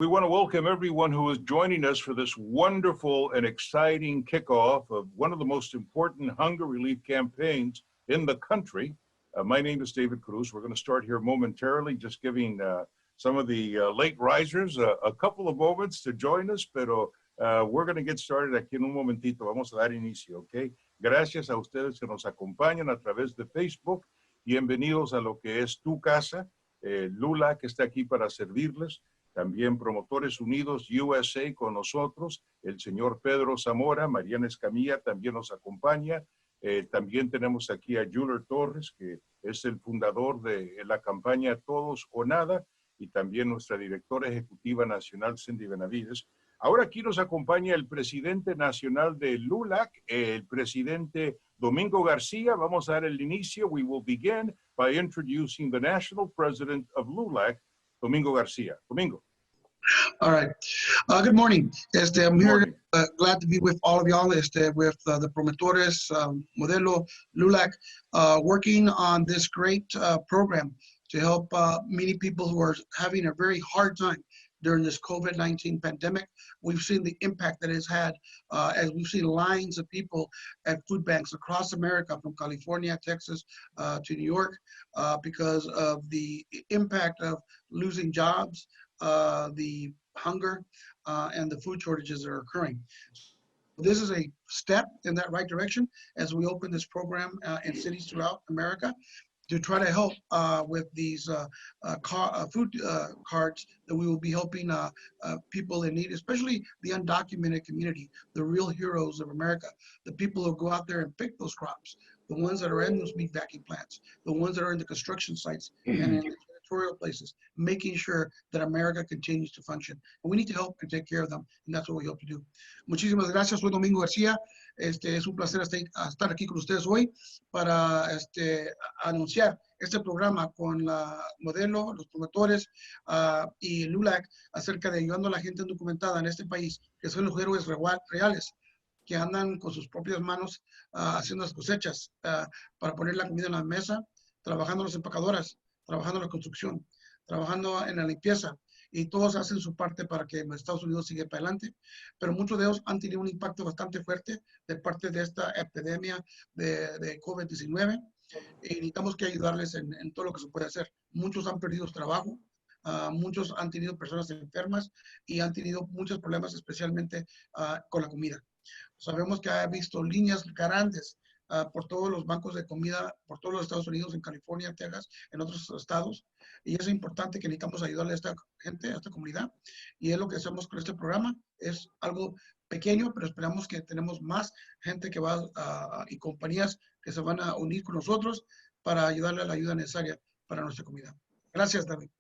We want to welcome everyone who is joining us for this wonderful and exciting kickoff of one of the most important hunger relief campaigns in the country. My name is David Cruz. We're going to start here momentarily, just giving some of the late risers a couple of moments to join us, pero we're going to get started aquí en un momentito. Vamos a dar inicio, ¿ok? Gracias a ustedes que nos acompañan a través de Facebook. Bienvenidos a lo que es tu casa. Lulac está aquí para servirles. También Promotores Unidos, USA, con nosotros. El señor Pedro Zamora, Mariana Escamilla también nos acompaña. También tenemos aquí a Juler Torres, que es el fundador de la campaña Todos o Nada, y también nuestra directora ejecutiva nacional, Cindy Benavides. Ahora aquí nos acompaña el presidente nacional de Lulac, el presidente Domingo García. Vamos a dar el inicio. We will begin by introducing the national president of Lulac, Domingo García. Domingo. All right. Good morning. I'm here, glad to be with all of y'all, with the Promotores, Modelo, Lulac, working on this great program to help many people who are having a very hard time during this COVID-19 pandemic. We've seen the impact that it's had as we've seen lines of people at food banks across America, from California, Texas, to New York, because of the impact of losing jobs, the hunger, and the food shortages that are occurring. This is a step in that right direction as we open this program in cities throughout America to try to help with these food cards that we will be helping people in need, especially the undocumented community, the real heroes of America, the people who go out there and pick those crops, the ones that are in those meat packing plants, the ones that are in the construction sites and in the territorial places, making sure that America continues to function. And we need to help and take care of them, and that's what we hope to do. Muchísimas gracias. Soy Domingo García. Es un placer estar aquí con ustedes hoy para anunciar este programa con la Modelo, los Promotores y Lulac acerca de ayudando a la gente indocumentada en este país, que son los héroes reales, que andan con sus propias manos haciendo las cosechas para poner la comida en la mesa, trabajando en las empacadoras, trabajando en la construcción, trabajando en la limpieza, y todos hacen su parte para que Estados Unidos siga para adelante, pero muchos de ellos han tenido un impacto bastante fuerte de parte de esta epidemia de COVID-19, y necesitamos que ayudarles en todo lo que se puede hacer. Muchos han perdido su trabajo, muchos han tenido personas enfermas y han tenido muchos problemas, especialmente con la comida. Sabemos que ha visto líneas grandes por todos los bancos de comida, por todos los Estados Unidos, en California, Texas, en otros estados, y es importante que necesitamos ayudarle a esta gente, a esta comunidad, y es lo que hacemos con este programa. Es algo pequeño, pero esperamos que tenemos más gente que va y compañías que se van a unir con nosotros para ayudarle a la ayuda necesaria para nuestra comunidad. Gracias, David.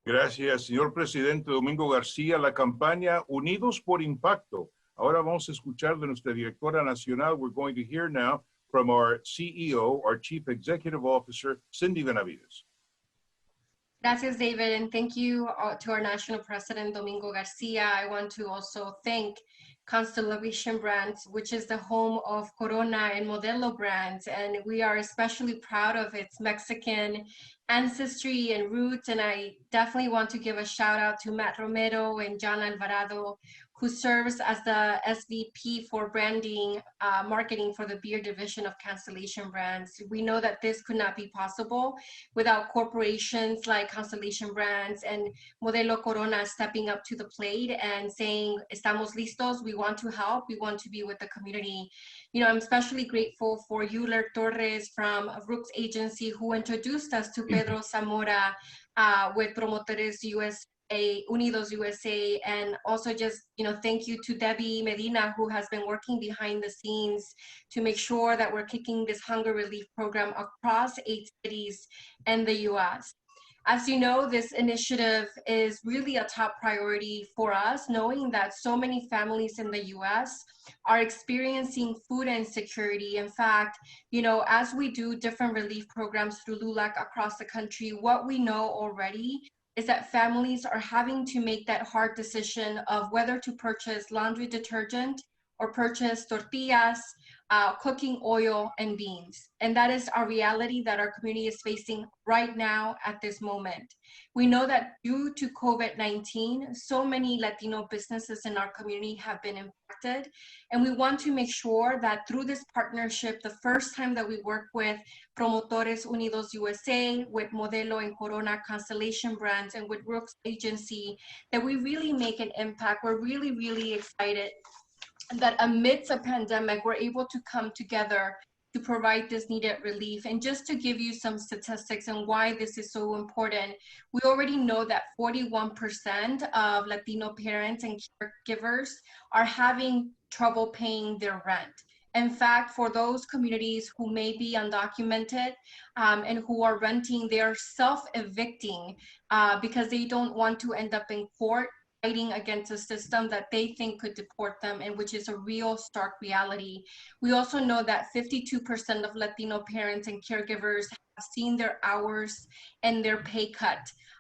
Gracias, señor presidente Domingo García. La campaña Unidos por Impacto. Ahora vamos a escuchar de nuestra directora nacional. We're going to hear now from our CEO, our Chief Executive Officer, Cindy Benavides. Gracias, David, and thank you to our National President, Domingo Garcia. I want to also thank Constellation Brands, which is the home of Corona and Modelo brands, and we are especially proud of its Mexican ancestry and roots, and I definitely want to give a shout out to Matt Romero and John Alvarado, who serves as the SVP for branding, marketing for the beer division of Constellation Brands. We know that this could not be possible without corporations like Constellation Brands and Modelo Corona stepping up to the plate and saying, estamos listos, we want to help, we want to be with the community. You know, I'm especially grateful for Juler Torres from Brooks Agency, who introduced us to Pedro Zamora with Promotores Unidos USA, and also just, you know, thank you to Debbie Medina, who has been working behind the scenes to make sure that we're kicking this hunger relief program across 8 cities in the US. As you know, this initiative is really a top priority for us, knowing that so many families in the US are experiencing food insecurity. In fact, you know, as we do different relief programs through Lulac across the country, what we know already is that families are having to make that hard decision of whether to purchase laundry detergent or purchase tortillas, cooking oil, and beans. And that is our reality that our community is facing right now at this moment. We know that due to COVID-19, so many Latino businesses in our community have been impacted. And we want to make sure that through this partnership, the first time that we work with Promotores Unidos USA, with Modelo and Corona, Constellation Brands, and with Brooks Agency, that we really make an impact. We're really, really excited that amidst a pandemic, we're able to come together to provide this needed relief. And just to give you some statistics and why this is so important, we already know that 41% of Latino parents and caregivers are having trouble paying their rent. In fact, for those communities who may be undocumented and who are renting, they are self-evicting because they don't want to end up in court fighting against a system that they think could deport them, and which is a real stark reality. We also know that 52% of Latino parents and caregivers have seen their hours and their pay cut.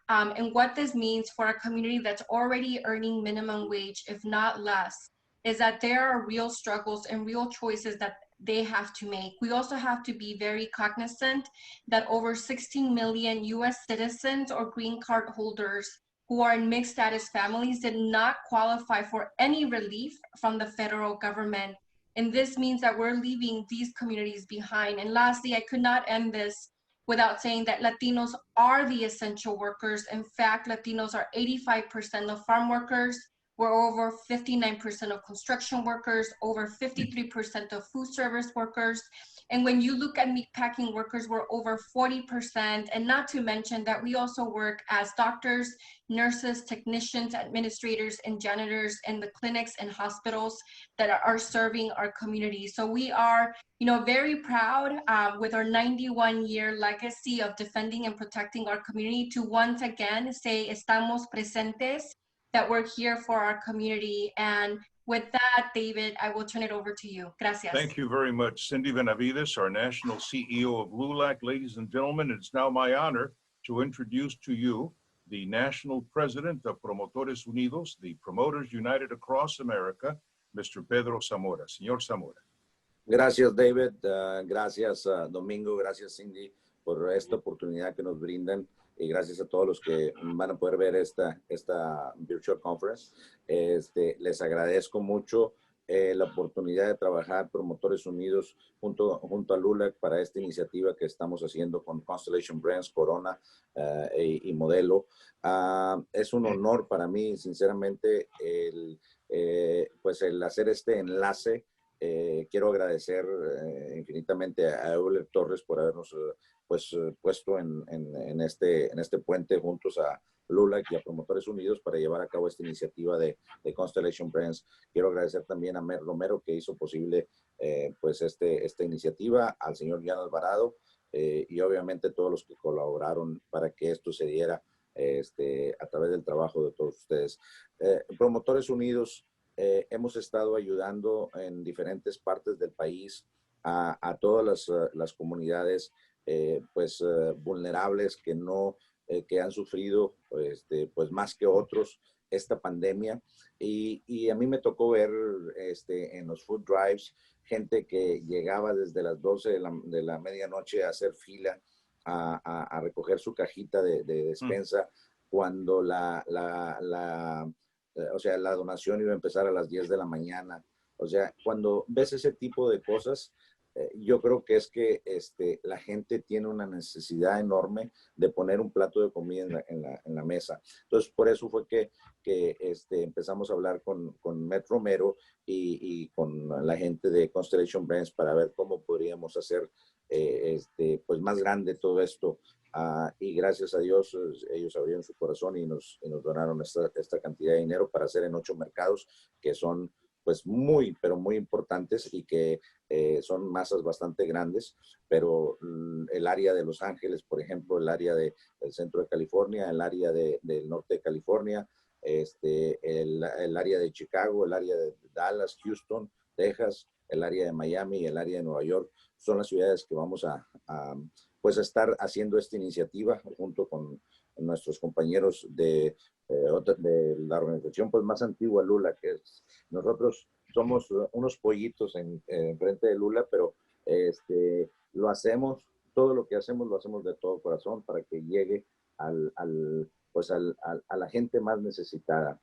And what this means for a community that's already earning minimum wage, if not less, is that there are real struggles and real choices that they have to make. We also have to be very cognizant that over 16 million US citizens or green card holders who are in mixed status families did not qualify for any relief from the federal government. And this means that we're leaving these communities behind. And lastly, I could not end this without saying that Latinos are the essential workers. In fact, Latinos are 85% of farm workers. We're over 59% of construction workers, over 53% of food service workers. And when you look at meatpacking workers, we're over 40%. And not to mention that we also work as doctors, nurses, technicians, administrators, and janitors in the clinics and hospitals that are serving our community. So we are, very proud with our 91-year legacy of defending and protecting our community to once again say, estamos presentes, that we're here for our community. And with that, David, I will turn it over to you. Gracias. Thank you very much, Cindy Benavides, our national CEO of Lulac. Ladies and gentlemen, it's now my honor to introduce to you the national president of Promotores Unidos, the Promoters United across America, Mr. Pedro Zamora. Señor Zamora. Gracias, David. Gracias, Domingo. Gracias, Cindy, por esta oportunidad que nos brindan. Y gracias a todos los que van a poder ver esta virtual conference. Les agradezco mucho la oportunidad de trabajar Promotores Unidos junto a Lulac para esta iniciativa que estamos haciendo con Constellation Brands, Corona y Modelo. Es un honor para mí, sinceramente, el hacer este enlace. Quiero agradecer infinitamente a Euler Torres por habernos puesto en este puente juntos a Lulac y a Promotores Unidos para llevar a cabo esta iniciativa de Constellation Brands. Quiero agradecer también a Mer Romero, que hizo posible esta iniciativa, al señor Jan Alvarado y obviamente todos los que colaboraron para que esto se diera a través del trabajo de todos ustedes. Promotores Unidos hemos estado ayudando en diferentes partes del país a todas las comunidades vulnerables que han sufrido más que otros esta pandemia, y a mí me tocó ver en los food drives gente que llegaba desde las 12 de la medianoche a hacer fila a recoger su cajita de despensa cuando la donación iba a empezar a las 10 de la mañana. O sea, cuando ves ese tipo de cosas, yo creo que es que la gente tiene una necesidad enorme de poner un plato de comida en la mesa. Entonces, por eso fue que empezamos a hablar con Met Romero y con la gente de Constellation Brands para ver cómo podríamos hacer más grande todo esto. Y gracias a Dios, ellos abrieron su corazón y nos donaron esta cantidad de dinero para hacer en 8 mercados que son muy, pero muy importantes y que son masas bastante grandes, pero el área de Los Ángeles, por ejemplo, el área del centro de California, el área del norte de California, el área de Chicago, el área de Dallas, Houston, Texas, el área de Miami y el área de Nueva York, son las ciudades que vamos a estar haciendo esta iniciativa junto con nuestros compañeros de la organización más antigua, Lula, que es nosotros somos unos pollitos en frente de Lula, pero lo hacemos, todo lo que hacemos lo hacemos de todo corazón para que llegue a la gente más necesitada.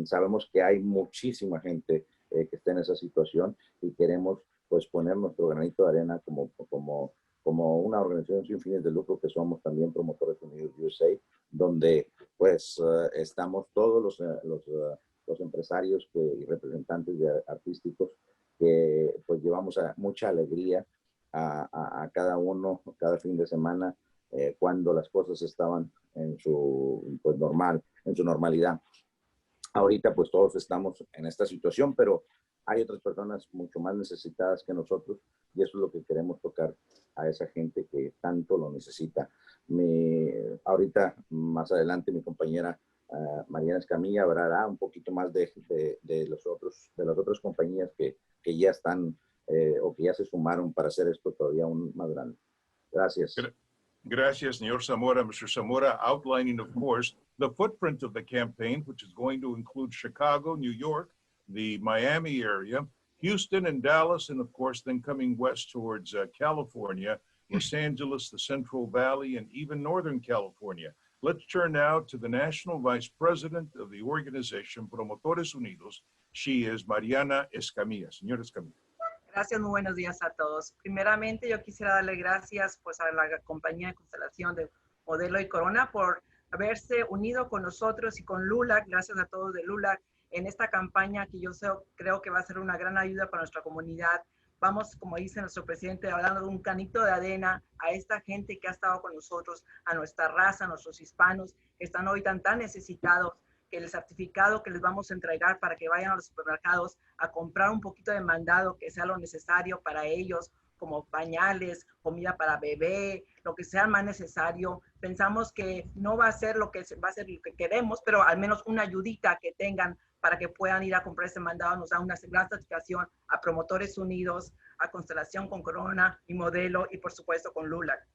Sabemos que hay muchísima gente que está en esa situación y queremos pues poner nuestro granito de arena como una organización sin fines de lucro que somos también Promotores Unidos USA, donde pues estamos todos los empresarios y representantes artísticos que pues llevamos mucha alegría a cada uno, cada fin de semana, cuando las cosas estaban en su normalidad. Ahorita pues todos estamos en esta situación, pero hay otras personas mucho más necesitadas que nosotros y eso es lo que queremos tocar a esa gente que tanto lo necesita. Ahorita, más adelante, mi compañera Mariana Escamilla hablará un poquito más de las otras compañías que ya están o que ya se sumaron para hacer esto todavía aún más grande. Gracias. Gracias, señor Zamora. Mr. Zamora outlining, of course, the footprint of the campaign, which is going to include Chicago, New York, the Miami area, Houston and Dallas, and of course, then coming west towards California, Los Angeles, the Central Valley, and even Northern California. Let's turn now to the National Vice President of the organization, Promotores Unidos. She is Mariana Escamilla. Señora Escamilla. Gracias, muy buenos días a todos. Primeramente, yo quisiera darle gracias pues, a la compañía de Constelación de Modelo y Corona por haberse unido con nosotros y con Lulac, gracias a todos de Lulac, en esta campaña que yo creo que va a ser una gran ayuda para nuestra comunidad. Vamos, como dice nuestro presidente, hablando de un canito de arena a esta gente que ha estado con nosotros, a nuestra raza, a nuestros hispanos, que están hoy tan necesitados, que el certificado que les vamos a entregar para que vayan a los supermercados a comprar un poquito de mandado que sea lo necesario para ellos, como pañales, comida para bebé, lo que sea más necesario. Pensamos que no va a ser lo que va a ser lo que queremos, pero al menos una ayudita que tengan para que puedan ir a comprar ese mandado nos da una gran satisfacción a Promotores Unidos, a Constelación con Corona y Modelo y por supuesto con Lulac.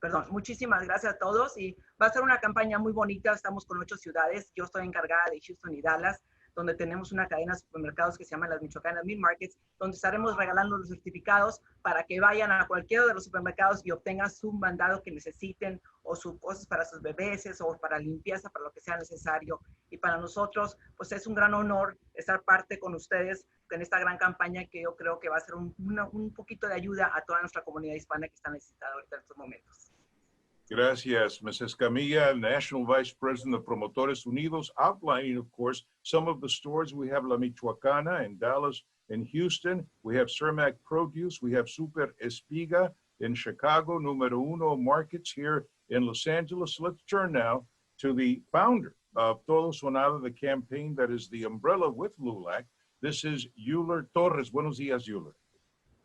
Perdón, muchísimas gracias a todos y va a ser una campaña muy bonita. Estamos con 8 ciudades. Yo estoy encargada de Houston y Dallas, donde tenemos una cadena de supermercados que se llama las Michoacanas Meat Markets, donde estaremos regalando los certificados para que vayan a cualquiera de los supermercados y obtengan su mandado que necesiten o sus cosas para sus bebés o para limpieza, para lo que sea necesario. Y para nosotros, pues es un gran honor estar parte con ustedes en esta gran campaña que yo creo que va a ser un poquito de ayuda a toda nuestra comunidad hispana que está necesitada ahorita en estos momentos. Gracias, Mrs. Camilla, National Vice President of Promotores Unidos, outlining, of course, some of the stores. We have La Michoacana in Dallas and Houston. We have Cermak Produce. We have Super Espiga in Chicago, Número Uno Markets here in Los Angeles. Let's turn now to the founder of Todo Sonado, the campaign that is the umbrella with Lulac. This is Euler Torres. Buenos días, Euler.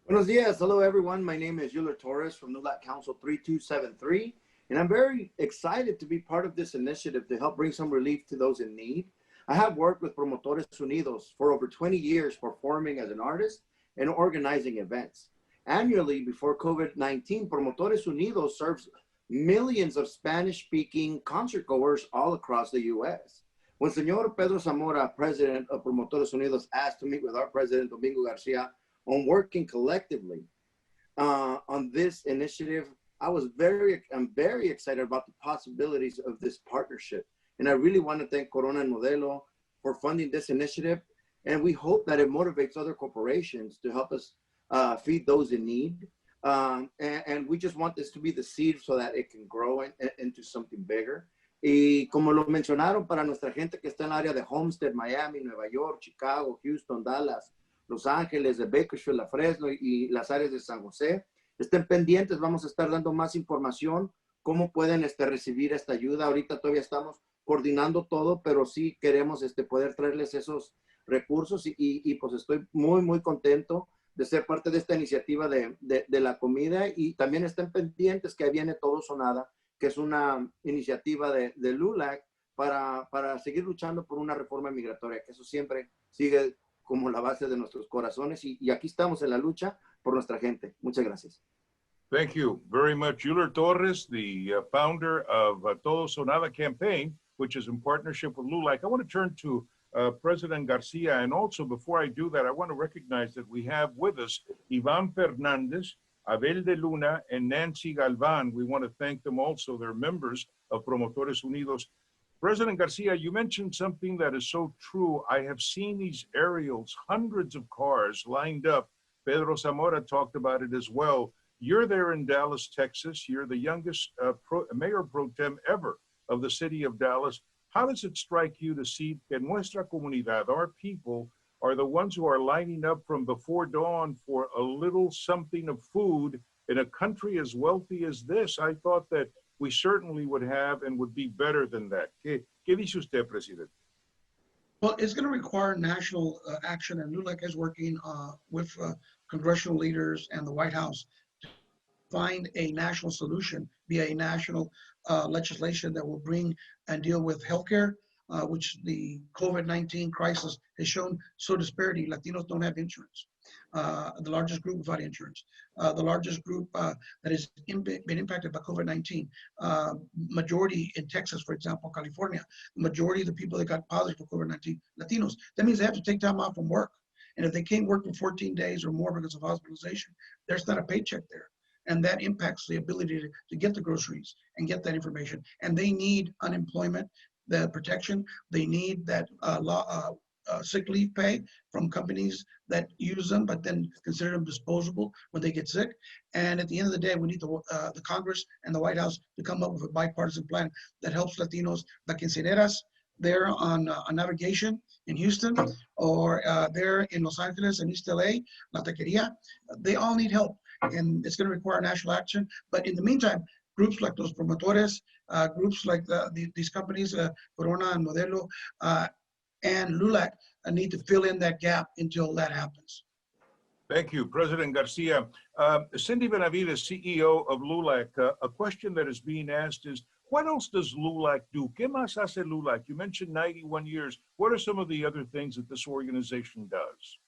Buenos días. Hello, everyone. My name is Euler Torres from Lulac Council 3273. And I'm very excited to be part of this initiative to help bring some relief to those in need. I have worked with Promotores Unidos for over 20 years, performing as an artist and organizing events. Annually, before COVID-19, Promotores Unidos serves millions of Spanish-speaking concertgoers all across the U.S. When Señor Pedro Zamora, president of Promotores Unidos, asked to meet with our president, Domingo Garcia, on working collectively on this initiative, I'm very excited about the possibilities of this partnership. And I really want to thank Corona and Modelo for funding this initiative. And we hope that it motivates other corporations to help us feed those in need. And we just want this to be the seed so that it can grow into something bigger. Y como lo mencionaron, para nuestra gente que está en el área de Homestead, Miami, Nueva York, Chicago, Houston, Dallas, Los Ángeles, de Bakersfield, La Fresno y las áreas de San José, estén pendientes, vamos a estar dando más información, cómo pueden recibir esta ayuda. Ahorita todavía estamos coordinando todo, pero sí queremos poder traerles esos recursos y pues estoy muy, muy contento de ser parte de esta iniciativa de la comida y también estén pendientes que viene Todo Sonada, que es una iniciativa de Lulac para seguir luchando por una reforma migratoria, que eso siempre sigue como la base de nuestros corazones y aquí estamos en la lucha por nuestra gente. Muchas gracias. Thank you very much. Euler Torres, the founder of Todo Sonada campaign, which is in partnership with Lulac. I want to turn to President Garcia. And also, before I do that, I want to recognize that we have with us Ivan Fernandez, Abel de Luna, and Nancy Galvan. We want to thank them also. They're members of Promotores Unidos. President Garcia, you mentioned something that is so true. I have seen these aerials, hundreds of cars lined up. Pedro Zamora talked about it as well. You're there in Dallas, Texas. You're the youngest mayor pro tem ever of the city of Dallas. How does it strike you to see that nuestra comunidad, our people, are the ones who are lining up from before dawn for a little something of food in a country as wealthy as this? I thought that we certainly would have and would be better than that. ¿Qué dice usted, President? Well, it's going to require national action, and Lulac is working with congressional leaders and the White House to find a national solution via a national legislation that will bring and deal with healthcare, which the COVID-19 crisis has shown so disparity. Latinos don't have insurance. The largest group without insurance, the largest group that has been impacted by COVID-19, majority in Texas, for example, California, the majority of the people that got positive for COVID-19, Latinos. That means they have to take time off from work. And if they can't work for 14 days or more because of hospitalization, there's not a paycheck there. And that impacts the ability to get the groceries and get that information. And they need unemployment, the protection. They need that sick leave pay from companies that use them, but then consider them disposable when they get sick. And at the end of the day, we need the Congress and the White House to come up with a bipartisan plan that helps Latinos, the quinceañeras there on Navigation in Houston, or there in Los Angeles and East LA, La Taqueria. They all need help, and it's going to require national action. But in the meantime, groups like those Promotores, groups like these companies, Corona and Modelo, and Lulac need to fill in that gap until that happens. Thank you, President Garcia. Cindy Benavides, CEO of Lulac, a question that is being asked is, what else does Lulac do? ¿Qué más hace Lulac? You mentioned 91 years. What are some of the other things that this organization does?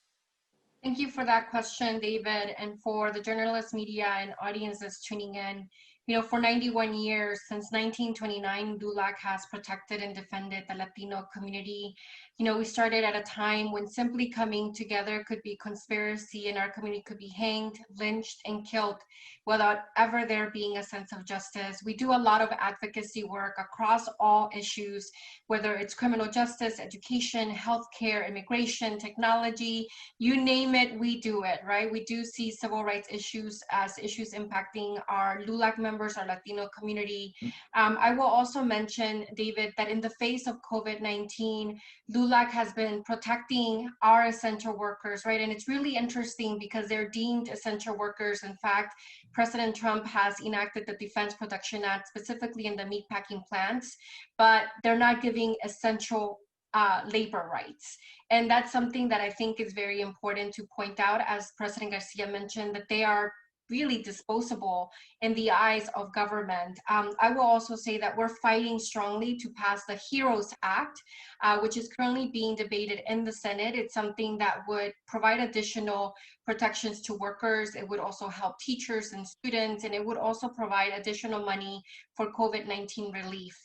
Thank you for that question, David, and for the journalists, media, and audiences tuning in. You know, for 91 years, since 1929, Lulac has protected and defended the Latino community. You know, we started at a time when simply coming together could be conspiracy, and our community could be hanged, lynched, and killed without ever there being a sense of justice. We do a lot of advocacy work across all issues, whether it's criminal justice, education, healthcare, immigration, technology, you name it, we do it, right? We do see civil rights issues as issues impacting our Lulac members, our Latino community. I will also mention, David, that in the face of COVID-19, Lulac has been protecting our essential workers, right? And it's really interesting because they're deemed essential workers. In fact, President Trump has enacted the Defense Production Act specifically in the meatpacking plants, but they're not giving essential labor rights. And that's something that I think is very important to point out, as President Garcia mentioned, that they are really disposable in the eyes of government. I will also say that we're fighting strongly to pass the HEROES Act, which is currently being debated in the Senate. It's something that would provide additional protections to workers. It would also help teachers and students, and it would also provide additional money for COVID-19 relief.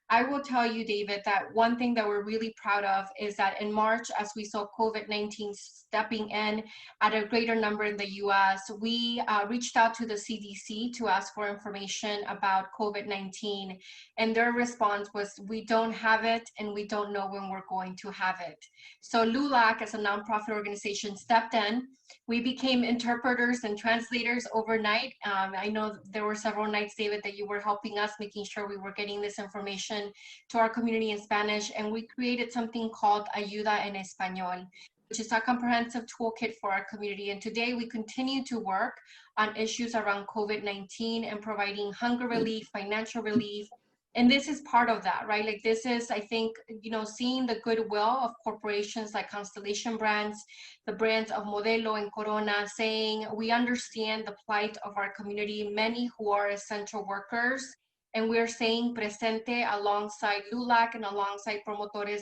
I will tell you, David, that one thing that we're really proud of is that in March, as we saw COVID-19 stepping in at a greater number in the US, we reached out to the CDC to ask for information about COVID-19. And their response was, we don't have it and we don't know when we're going to have it. So Lulac, as a nonprofit organization, stepped in. We became interpreters and translators overnight. I know there were several nights, David, that you were helping us, making sure we were getting this information to our community in Spanish. And we created something called Ayuda en Español, which is a comprehensive toolkit for our community. And today we continue to work on issues around COVID-19 and providing hunger relief, financial relief. And this is part of that, right? Like this is, I think, you know, seeing the goodwill of corporations like Constellation Brands, the brands of Modelo and Corona, saying we understand the plight of our community, many who are essential workers. And we're saying presente alongside Lulac and alongside Promotores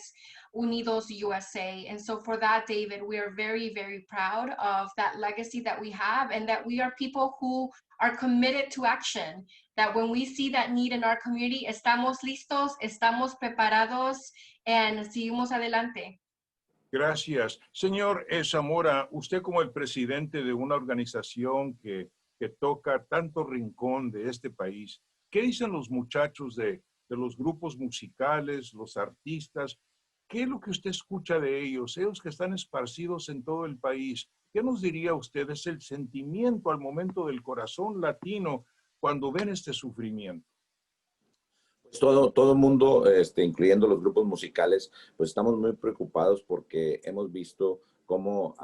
Unidos USA. And so for that, David, we are very, very proud of that legacy that we have, and that we are people who are committed to action. that when we see that need in our community, estamos listos, estamos preparados, and seguimos adelante. Gracias. Señor Zamora, usted como el presidente de una organización que toca tanto rincón de este país, ¿qué dicen los muchachos de los grupos musicales, los artistas? ¿Qué es lo que usted escucha de ellos? Ellos que están esparcidos en todo el país. ¿Qué nos diría usted? ¿Es el sentimiento al momento del corazón latino cuando ven este sufrimiento? Todo el mundo, incluyendo los grupos musicales, pues estamos muy preocupados porque hemos visto cómo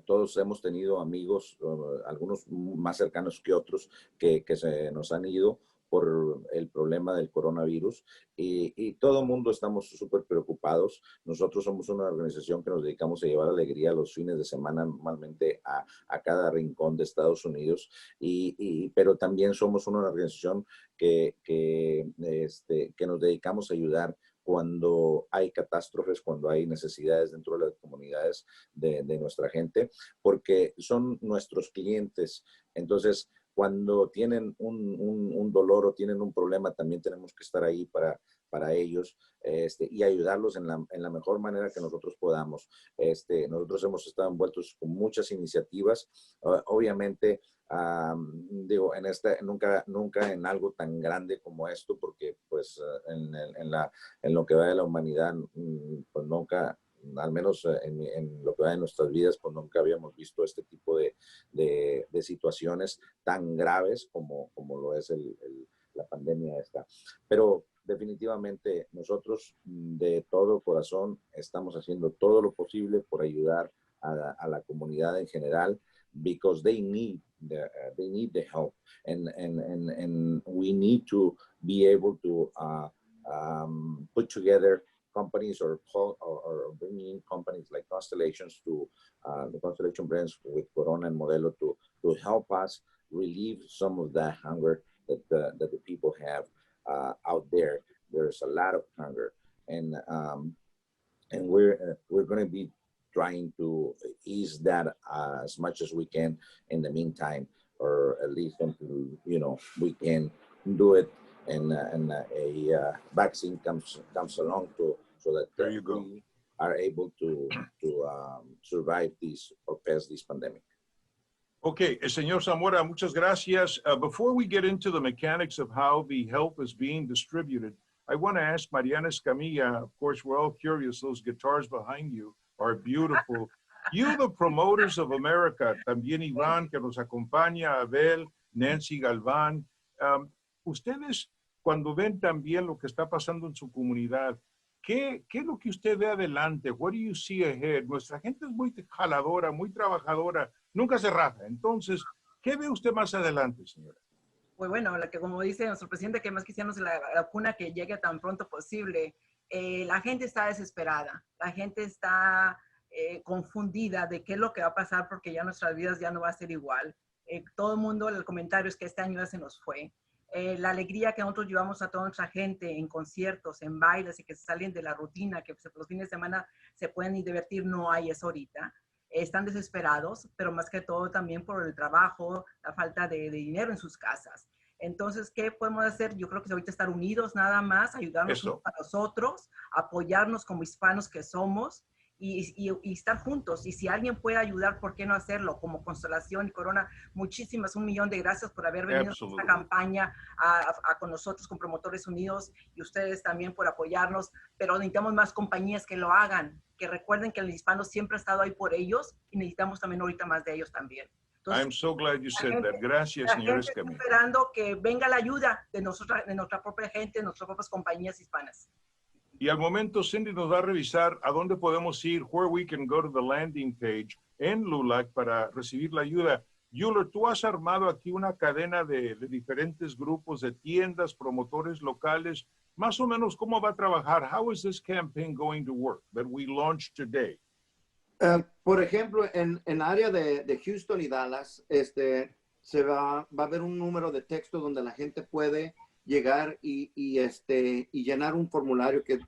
todos hemos tenido amigos, algunos más cercanos que otros, que se nos han ido por el problema del coronavirus y todo el mundo estamos súper preocupados. Nosotros somos una organización que nos dedicamos a llevar alegría los fines de semana normalmente a cada rincón de Estados Unidos, pero también somos una organización que nos dedicamos a ayudar cuando hay catástrofes, cuando hay necesidades dentro de las comunidades de nuestra gente, porque son nuestros clientes. Entonces, cuando tienen un dolor o tienen un problema, también tenemos que estar ahí para ellos y ayudarlos en la mejor manera que nosotros podamos. Nosotros hemos estado envueltos con muchas iniciativas. Obviamente, digo, nunca en algo tan grande como esto, porque pues en lo que va de la humanidad, pues nunca, al menos en lo que va de nuestras vidas, pues nunca habíamos visto este tipo de situaciones tan graves como lo es la pandemia esta. Pero definitivamente nosotros de todo corazón estamos haciendo todo lo posible por ayudar a la comunidad en general, because they need the help, and we need to be able to put together companies or bringing in companies like Constellations to the Constellation Brands with Corona and Modelo to help us relieve some of that hunger that the people have out there. There's a lot of hunger, and we're going to be trying to ease that as much as we can in the meantime, or at least until we can do it and a vaccine comes along so that we are able to survive or pass this pandemic. Okay, señor Zamora, muchas gracias. Before we get into the mechanics of how the help is being distributed, I want to ask Mariana Escamilla, of course, we're all curious, those guitars behind you are beautiful. You, the Promoters of America, también Iván, que nos acompaña, Abel, Nancy Galván, ustedes, cuando ven también lo que está pasando en su comunidad, ¿qué es lo que usted ve adelante? What do you see ahead? Nuestra gente es muy jaladora, muy trabajadora, nunca se raja. Entonces, ¿qué ve usted más adelante, señora? Pues bueno, como dice nuestro presidente, que más quisiéramos la vacuna que llegue tan pronto posible. La gente está desesperada, la gente está confundida de qué es lo que va a pasar, porque ya nuestras vidas ya no va a ser igual. Todo el mundo, el comentario es que este año ya se nos fue. La alegría que nosotros llevamos a toda nuestra gente en conciertos, en bailes y que se salen de la rutina, que los fines de semana se pueden divertir, no hay eso ahorita. Están desesperados, pero más que todo también por el trabajo, la falta de dinero en sus casas. Entonces, ¿qué podemos hacer? Yo creo que ahorita estar unidos nada más, ayudarnos unos a nosotros, apoyarnos como hispanos que somos y estar juntos. Y si alguien puede ayudar, ¿por qué no hacerlo? Como Constelación y Corona, muchísimas, 1 millón de gracias por haber venido a esta campaña con nosotros, con Promotores Unidos, y ustedes también por apoyarnos. Pero necesitamos más compañías que lo hagan, que recuerden que el hispano siempre ha estado ahí por ellos y necesitamos también ahorita más de ellos también. Entonces, I'm so glad you said that. Gracias, señor Escamilla. Esperando que venga la ayuda de nuestra propia gente, de nuestras propias compañías hispanas. Y al momento, Cindy nos va a revisar a dónde podemos ir, where we can go to the landing page en Lulac para recibir la ayuda. Euler, tú has armado aquí una cadena de diferentes grupos de tiendas, promotores locales. Más o menos, ¿cómo va a trabajar? How is this campaign going to work that we launched today? Por ejemplo, en área de Houston y Dallas, va a haber un número de texto donde la gente puede llegar y llenar un formulario que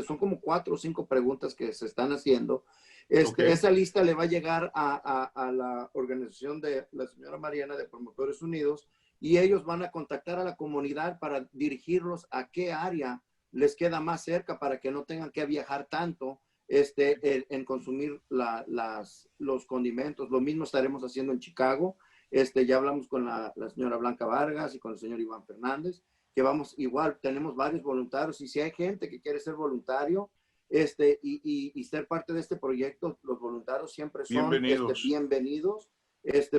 son como 4 o 5 preguntas que se están haciendo. Esa lista le va a llegar a la organización de la señora Mariana de Promotores Unidos, y ellos van a contactar a la comunidad para dirigirlos a qué área les queda más cerca para que no tengan que viajar tanto en consumir los condimentos. Lo mismo estaremos haciendo en Chicago. Ya hablamos con la señora Blanca Vargas y con el señor Iván Fernández, que vamos, igual tenemos varios voluntarios, y si hay gente que quiere ser voluntario y ser parte de este proyecto, los voluntarios siempre son bienvenidos,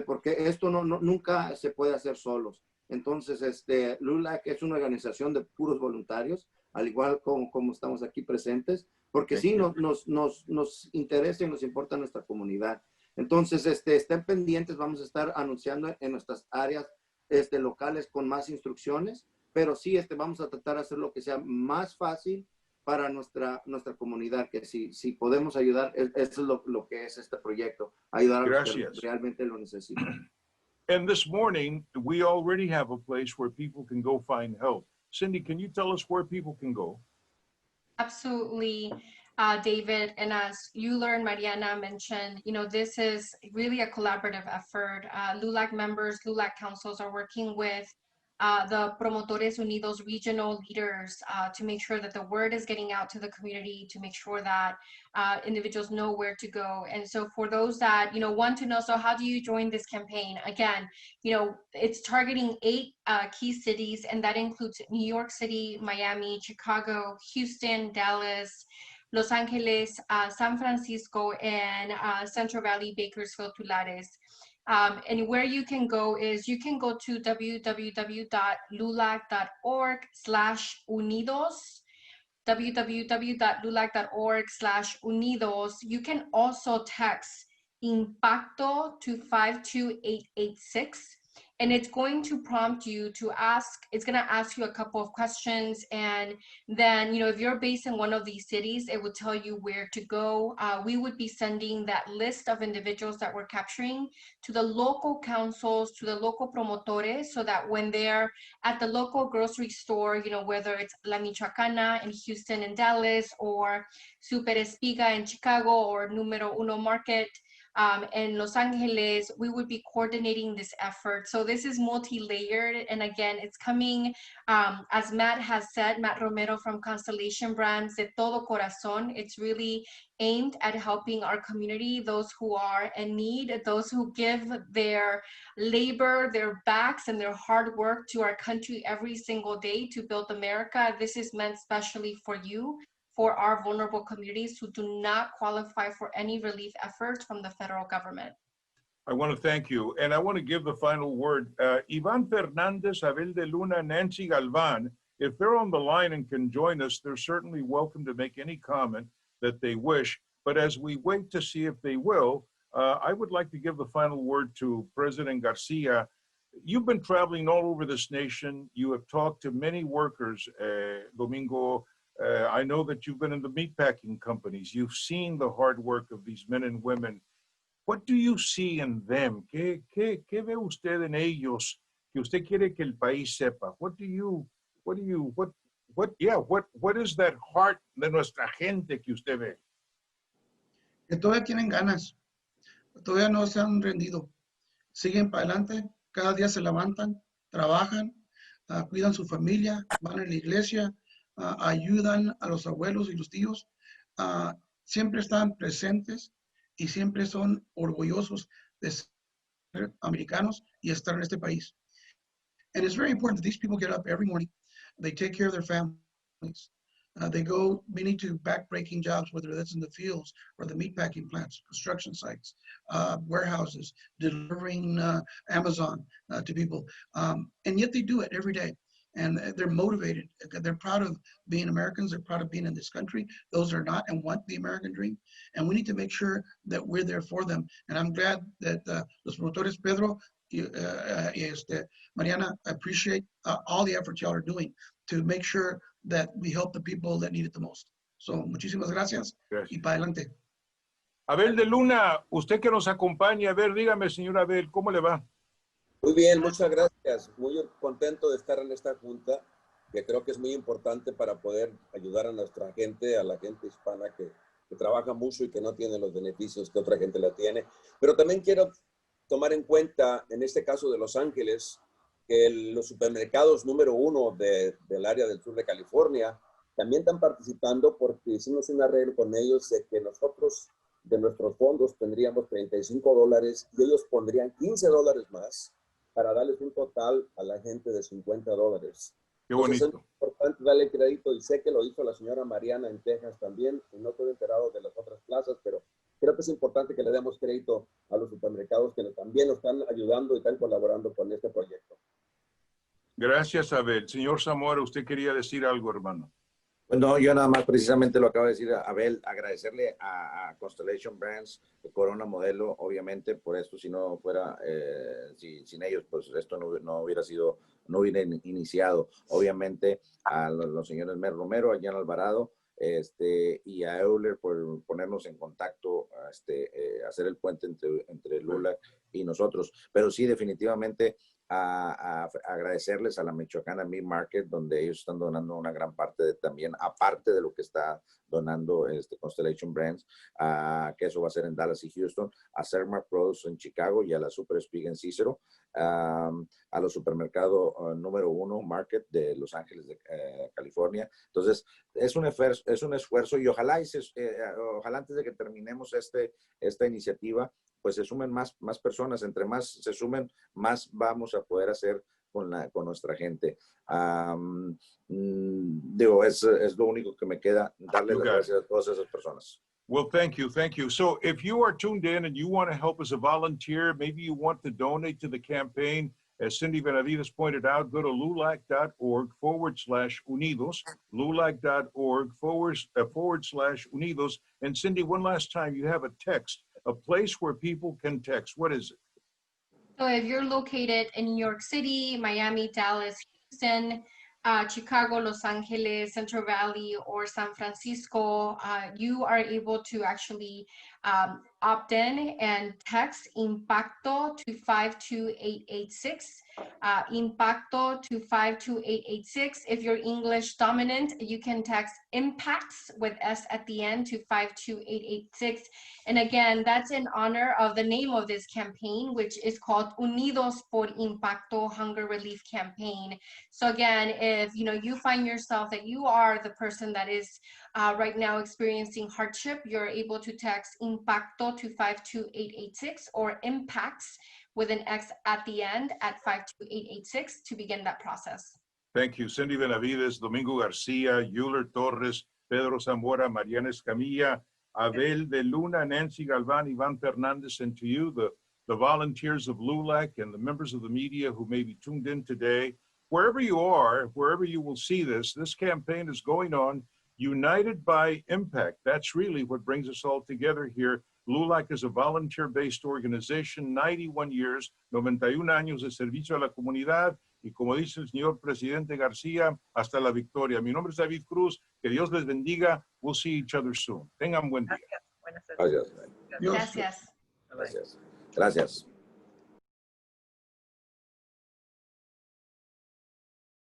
porque esto nunca se puede hacer solos. Entonces, Lulac es una organización de puros voluntarios, al igual como estamos aquí presentes, porque sí nos interesa y nos importa nuestra comunidad. Entonces, estén pendientes, vamos a estar anunciando en nuestras áreas locales con más instrucciones, pero sí vamos a tratar de hacer lo que sea más fácil para nuestra comunidad, que si podemos ayudar, eso es lo que es este proyecto, ayudar a los que realmente lo necesitan. And this morning, we already have a place where people can go find help. Cindy, can you tell us where people can go? Absolutely, David. And as you learned, Mariana mentioned, this is really a collaborative effort. Lulac members, Lulac councils are working with the Promotores Unidos regional leaders to make sure that the word is getting out to the community, to make sure that individuals know where to go. And so for those that, want to know, so how do you join this campaign? Again, it's targeting 8 key cities, and that includes New York City, Miami, Chicago, Houston, Dallas, Los Angeles, San Francisco, and Central Valley, Bakersfield, Tulares. And where you can go is you can go to www.lulac.org/unidos, www.lulac.org/unidos. You can also text impacto to 52886, and it's going to prompt you to it's going to ask you a couple of questions, and then if you're based in one of these cities, it will tell you where to go. We would be sending that list of individuals that we're capturing to the local councils, to the local promotores, so that when they're at the local grocery store, whether it's La Michoacana in Houston and Dallas, or Super Espiga in Chicago, or Número Uno Market in Los Angeles, we would be coordinating this effort. So this is multi-layered, and again, it's coming, as Matt has said, Matt Romero from Constellation Brands, de todo corazón. It's really aimed at helping our community, those who are in need, those who give their labor, their backs, and their hard work to our country every single day to build America. This is meant specially for you, for our vulnerable communities who do not qualify for any relief efforts from the federal government. I want to thank you, and I want to give the final word. Iván Fernández, Abel de Luna, Nancy Galvan, if they're on the line and can join us, they're certainly welcome to make any comment that they wish. But as we wait to see if they will, I would like to give the final word to President Garcia. You've been traveling all over this nation. You have talked to many workers, Domingo. I know that you've been in the meatpacking companies. You've seen the hard work of these men and women. What do you see in them? ¿Qué ve usted en ellos que usted quiere que el país sepa? What is that heart de nuestra gente que usted ve? Que todavía tienen ganas, todavía no se han rendido, siguen para adelante, cada día se levantan, trabajan, cuidan su familia, van a la iglesia, ayudan a los abuelos y los tíos, siempre están presentes y siempre son orgullosos de ser americanos y estar en este país. And it's very important that these people get up every morning, they take care of their families, they go many to back-breaking jobs, whether that's in the fields or the meatpacking plants, construction sites, warehouses, delivering Amazon to people, and yet they do it every day. And they're motivated. They're proud of being Americans. They're proud of being in this country. Those are not and want the American dream. And we need to make sure that we're there for them. And I'm glad that Los Promotores, Pedro, Mariana, I appreciate all the efforts y'all are doing to make sure that we help the people that need it the most. So, muchísimas gracias. Y para adelante. Abel de Luna, usted que nos acompaña, a ver, dígame, señor Abel, ¿cómo le va? Muy bien, muchas gracias. Muy contento de estar en esta junta, que creo que es muy importante para poder ayudar a nuestra gente, a la gente hispana que trabaja mucho y que no tiene los beneficios que otra gente la tiene. Pero también quiero tomar en cuenta, en este caso de Los Ángeles, que los supermercados número 1 del área del sur de California también están participando porque hicimos un arreglo con ellos de que nosotros de nuestros fondos tendríamos $35 y ellos pondrían $15 más para darles un total a la gente de $50. Qué bonito. Entonces es importante darle crédito y sé que lo hizo la señora Mariana en Texas también y no estoy enterado de las otras plazas, pero creo que es importante que le demos crédito a los supermercados que también nos están ayudando y están colaborando con este proyecto. Gracias, Abel. Señor Zamora, usted quería decir algo, hermano. No, yo nada más precisamente lo acabo de decir, Abel, agradecerle a Constellation Brands, Corona Modelo, obviamente, por esto, si no fuera, sin ellos, pues esto no hubiera sido, no hubiera iniciado. Obviamente a los señores Mer Romero, a Jan Alvarado, y a Euler por ponernos en contacto, hacer el puente entre Lulac y nosotros. Pero sí, definitivamente, a agradecerles a la Michoacana Meat Market, donde ellos están donando una gran parte también, aparte de lo que está donando Constellation Brands, que eso va a ser en Dallas y Houston, a Cermark Produce en Chicago y a la Super Speak en Cicero, a los supermercados número 1 Market de Los Ángeles de California. Entonces, es un esfuerzo y ojalá antes de que terminemos esta iniciativa, pues se sumen más personas. Entre más se sumen, más vamos a poder hacer con nuestra gente. Digo, es lo único que me queda, darle las gracias a todas esas personas. Well, thank you. Thank you. So if you are tuned in and you want to help as a volunteer, maybe you want to donate to the campaign, as Cindy Benavides pointed out, go to lulac.org/unidos, lulac.org/unidos. And Cindy, one last time, you have a text, a place where people can text. What is it? So if you're located in New York City, Miami, Dallas, Houston, Chicago, Los Angeles, Central Valley, or San Francisco, you are able to actually opt in and text Impacto to 52886. Impacto to 52886. If you're English dominant, you can text impacts with S at the end to 52886. And again, that's in honor of the name of this campaign, which is called Unidos por Impacto Hunger Relief Campaign. So again, if you find yourself that you are the person that is right now experiencing hardship, you're able to text Impacto to 52886 or impacts with an X at the end at 52886 to begin that process. Thank you. Cindy Benavides, Domingo Garcia, Euler Torres, Pedro Zamora, Mariana Escamilla, Abel de Luna, Nancy Galvan, Ivan Fernandez, and to you, the volunteers of Lulac and the members of the media who may be tuned in today. Wherever you are, wherever you will see this campaign is going on, united by impact. That's really what brings us all together here. Lulac is a volunteer-based organization, 91 years, 91 años de servicio a la comunidad, y como dice el señor presidente García, hasta la victoria. Mi nombre es David Cruz, que Dios les bendiga. We'll see each other soon. Tengan buen día. Gracias. Buenas tardes. Gracias. Gracias. Gracias.